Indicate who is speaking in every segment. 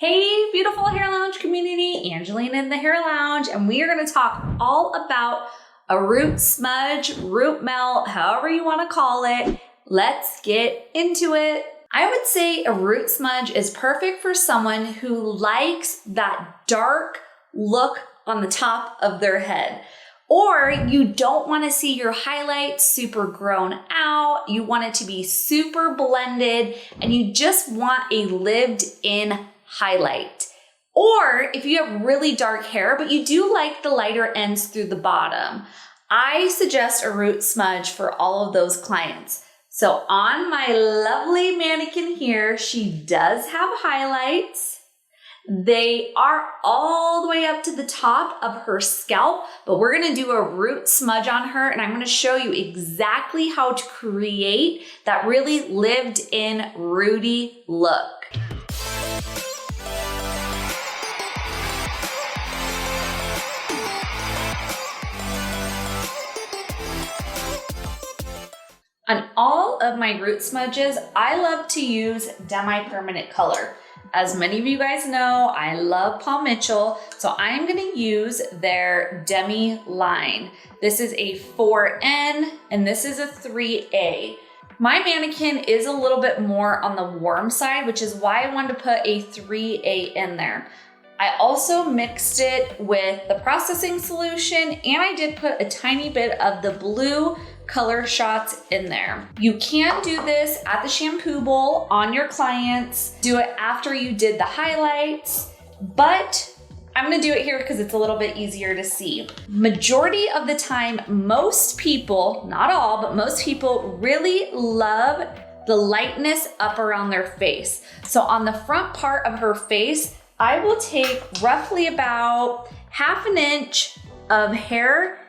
Speaker 1: Hey, beautiful Hair Lounge community, Angelina in the Hair Lounge, and we are going to talk all about a root smudge, root melt, however you want to call it. Let's get into it. I would say a root smudge is perfect for someone who likes that dark look on the top of their head. Or you don't want to see your highlights super grown out, you want it to be super blended, and you just want a lived-in highlight. Or if you have really dark hair, but you do like the lighter ends through the bottom, I suggest a root smudge for all of those clients. So on my lovely mannequin here, she does have highlights. They are all the way up to the top of her scalp, but we're gonna do a root smudge on her, and I'm gonna show you exactly how to create that really lived-in rooty look. On all of my root smudges, I love to use Demi permanent color. As many of you guys know, I love Mitchel, so I'm gonna use their Demi line. This is a 4N and this is a 3A. My mannequin is a little bit more on the warm side, which is why I wanted to put a 3A in there. I also mixed it with the processing solution, and I did put a tiny bit of the blue color shots in there. You can do this at the shampoo bowl on your clients. Do it after you did the highlights, but I'm gonna do it here because it's a little bit easier to see. Majority of the time, most people, not all, but most people really love the lightness up around their face. So on the front part of her face, I will take roughly about ½ inch of hair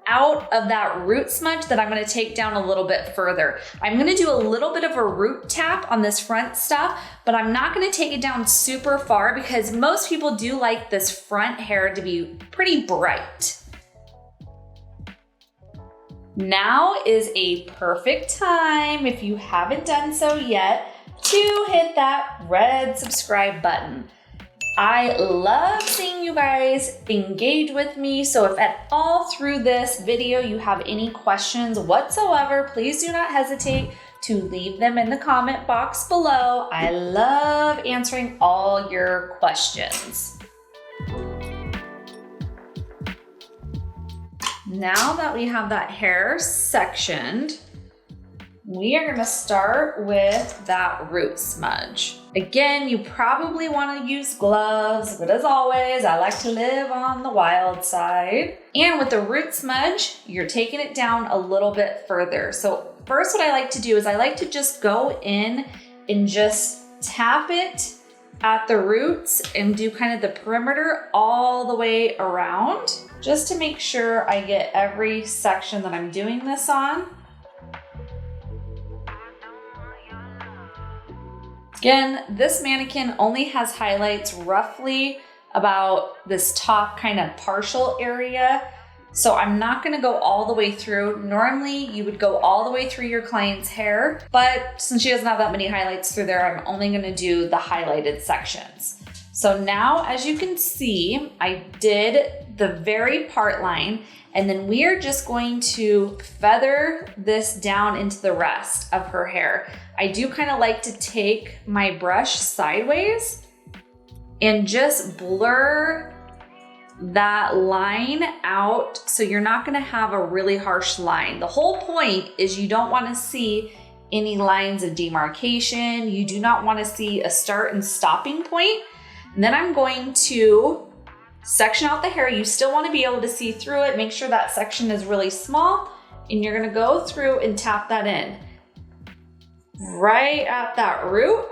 Speaker 1: out of that root smudge that I'm gonna take down a little bit further. I'm gonna do a little bit of a root tap on this front stuff, but I'm not gonna take it down super far because most people do like this front hair to be pretty bright. Now is a perfect time, if you haven't done so yet, to hit that red subscribe button. I love seeing you guys engage with me, so if at all through this video you have any questions whatsoever, please do not hesitate to leave them in the comment box below. I love answering all your questions. Now that we have that hair sectioned, we are gonna start with that root smudge. Again, you probably wanna use gloves, but as always, I like to live on the wild side. And with the root smudge, you're taking it down a little bit further. So first what I like to do is I like to just go in and just tap it at the roots and do kind of the perimeter all the way around, just to make sure I get every section that I'm doing this on. Again, this mannequin only has highlights roughly about this top kind of partial area. So I'm not gonna go all the way through. Normally you would go all the way through your client's hair, but since she doesn't have that many highlights through there, I'm only gonna do the highlighted sections. So now, as you can see, I did the very part line, and then we are just going to feather this down into the rest of her hair. I do kind of like to take my brush sideways and just blur that line out so you're not gonna have a really harsh line. The whole point is you don't wanna see any lines of demarcation. You do not wanna see a start and stopping point. And then I'm going to section out the hair. You still wanna be able to see through it. Make sure that section is really small, and you're gonna go through and tap that in right at that root.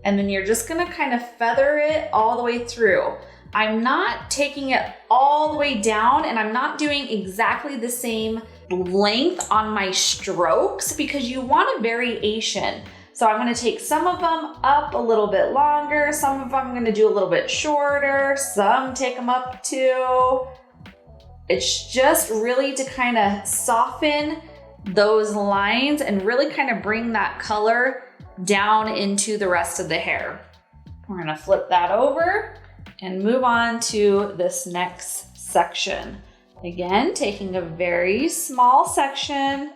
Speaker 1: And then you're just gonna kind of feather it all the way through. I'm not taking it all the way down, and I'm not doing exactly the same length on my strokes because you want a variation. So I'm gonna take some of them up a little bit longer, some of them I'm gonna do a little bit shorter, some take them up too. It's just really to kind of soften those lines and really kind of bring that color down into the rest of the hair. We're gonna flip that over and move on to this next section. Again, taking a very small section.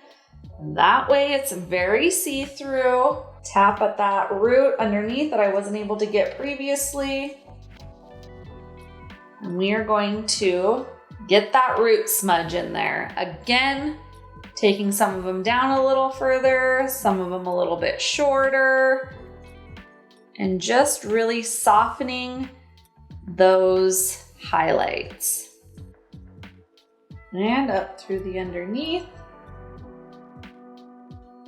Speaker 1: That way it's very see-through. Tap at that root underneath that I wasn't able to get previously. And we are going to get that root smudge in there. Again, taking some of them down a little further, some of them a little bit shorter, and just really softening those highlights. And up through the underneath.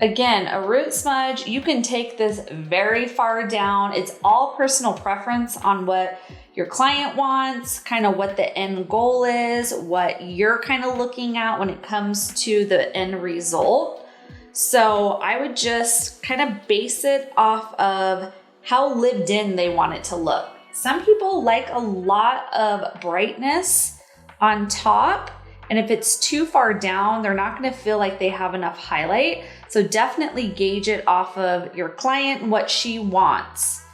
Speaker 1: Again, a root smudge, you can take this very far down. It's all personal preference on what your client wants, kind of what the end goal is, what you're kind of looking at when it comes to the end result. So I would just kind of base it off of how lived in they want it to look. Some people like a lot of brightness on top, and if it's too far down, they're not gonna feel like they have enough highlight. So definitely gauge it off of your client and what she wants.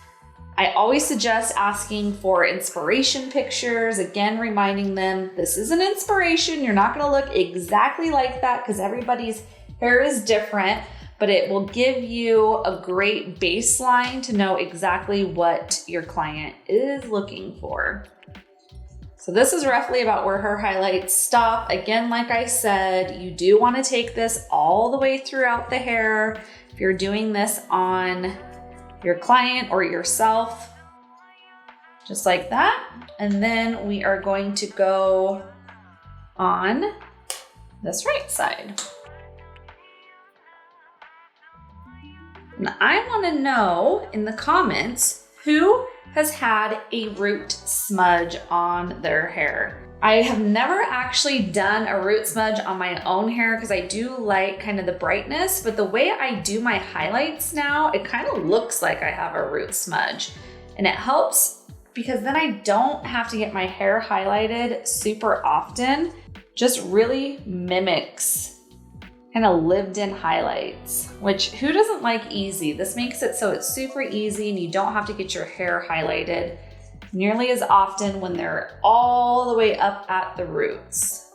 Speaker 1: I always suggest asking for inspiration pictures. Again, reminding them this is an inspiration. You're not gonna look exactly like that because everybody's hair is different, but it will give you a great baseline to know exactly what your client is looking for. So this is roughly about where her highlights stop. Again, like I said, you do want to take this all the way throughout the hair. If you're doing this on your client or yourself, just like that. And then we are going to go on this right side. And I want to know in the comments who has had a root smudge on their hair. I have never actually done a root smudge on my own hair because I do like kind of the brightness, but the way I do my highlights now, it kind of looks like I have a root smudge. And it helps because then I don't have to get my hair highlighted super often. Just really mimics kind of lived in highlights, which who doesn't like easy? This makes it so it's super easy and you don't have to get your hair highlighted nearly as often when they're all the way up at the roots.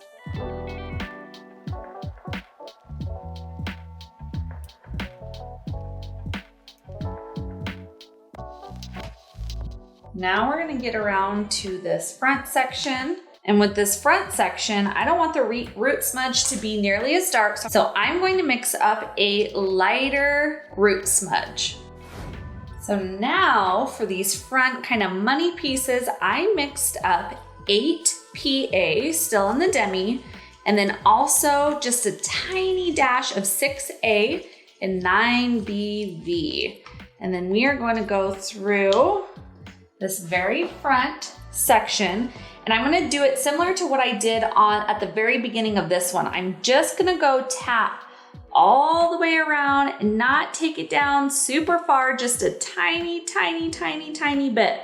Speaker 1: Now we're gonna get around to this front section. And with this front section, I don't want the root smudge to be nearly as dark. So I'm going to mix up a lighter root smudge. So now for these front kind of money pieces, I mixed up 8 PA, still in the Demi, and then also just a tiny dash of 6A and 9BV. And then we are going to go through this very front section. And I'm gonna do it similar to what I did at the very beginning of this one. I'm just gonna go tap all the way around and not take it down super far, just a tiny, tiny, tiny, tiny bit.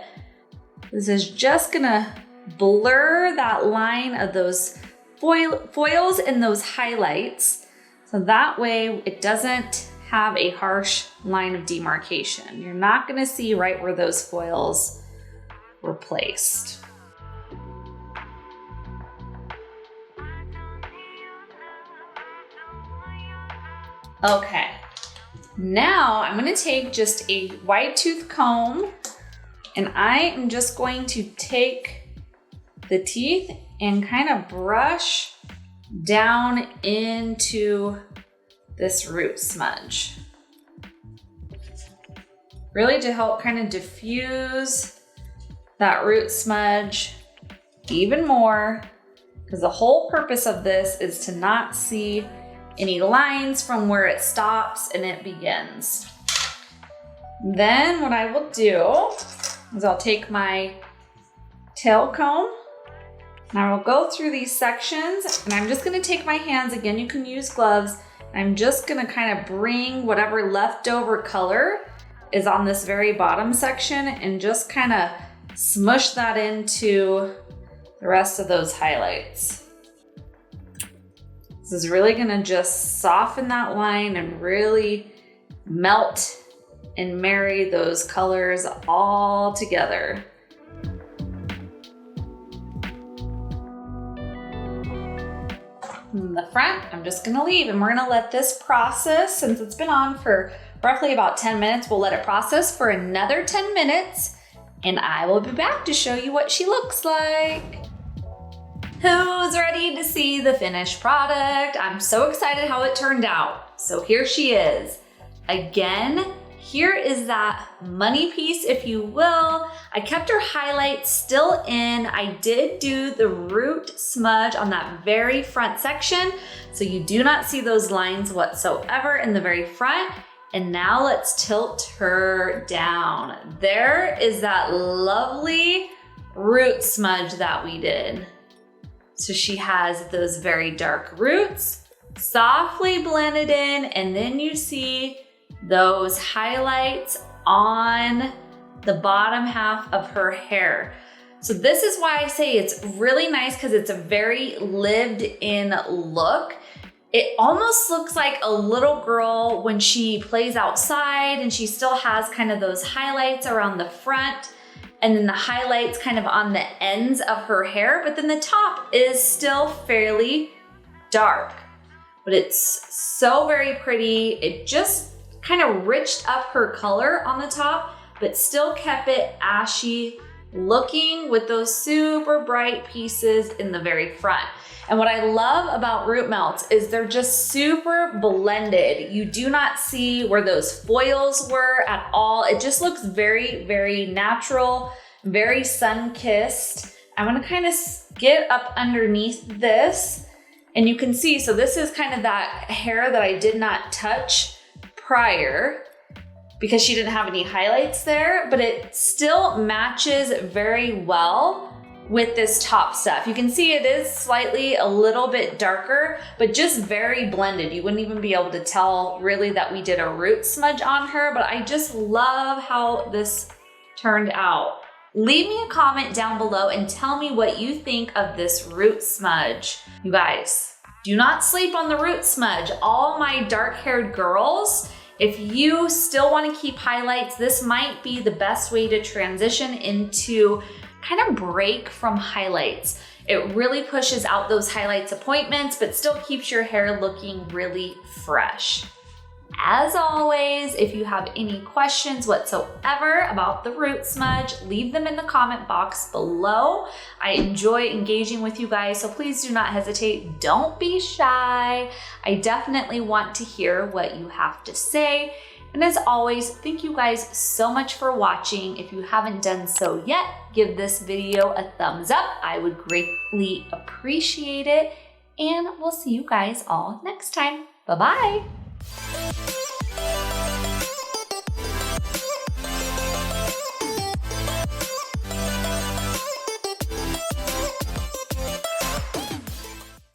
Speaker 1: This is just gonna blur that line of those foils and those highlights. So that way it doesn't have a harsh line of demarcation. You're not gonna see right where those foils were placed. Okay, now I'm gonna take just a wide tooth comb and I am just going to take the teeth and kind of brush down into this root smudge. Really to help kind of diffuse that root smudge even more, because the whole purpose of this is to not see any lines from where it stops and it begins. Then what I will do is I'll take my tail comb and I will go through these sections and I'm just gonna take my hands, again you can use gloves, I'm just gonna kind of bring whatever leftover color is on this very bottom section and just kind of smush that into the rest of those highlights. This is really gonna just soften that line and really melt and marry those colors all together. In the front, I'm just gonna leave and we're gonna let this process, since it's been on for roughly about 10 minutes, we'll let it process for another 10 minutes and I will be back to show you what she looks like. Who's ready to see the finished product? I'm so excited how it turned out. So here she is. Again, here is that money piece, if you will. I kept her highlights still in. I did do the root smudge on that very front section, so you do not see those lines whatsoever in the very front. And now let's tilt her down. There is that lovely root smudge that we did. So she has those very dark roots, softly blended in, and then you see those highlights on the bottom half of her hair. So this is why I say it's really nice, because it's a very lived in look. It almost looks like a little girl when she plays outside and she still has kind of those highlights around the front and then the highlights kind of on the ends of her hair, but then the top is still fairly dark. But it's so very pretty. It just kind of riched up her color on the top, but still kept it ashy looking with those super bright pieces in the very front. And what I love about root melts is they're just super blended. You do not see where those foils were at all. It just looks very, very natural, very sun-kissed. I'm gonna kind of get up underneath this and you can see, so this is kind of that hair that I did not touch prior because she didn't have any highlights there, but it still matches very well with this top stuff. You can see it is slightly a little bit darker, but just very blended. You wouldn't even be able to tell really that we did a root smudge on her, but I just love how this turned out. Leave me a comment down below and tell me what you think of this root smudge. You guys, do not sleep on the root smudge. All my dark-haired girls, if you still want to keep highlights, this might be the best way to transition into kind of break from highlights. It really pushes out those highlights appointments, but still keeps your hair looking really fresh. As always, if you have any questions whatsoever about the root smudge, leave them in the comment box below. I enjoy engaging with you guys, so please do not hesitate. Don't be shy. I definitely want to hear what you have to say. And as always, thank you guys so much for watching. If you haven't done so yet, give this video a thumbs up. I would greatly appreciate it. And we'll see you guys all next time. Bye-bye.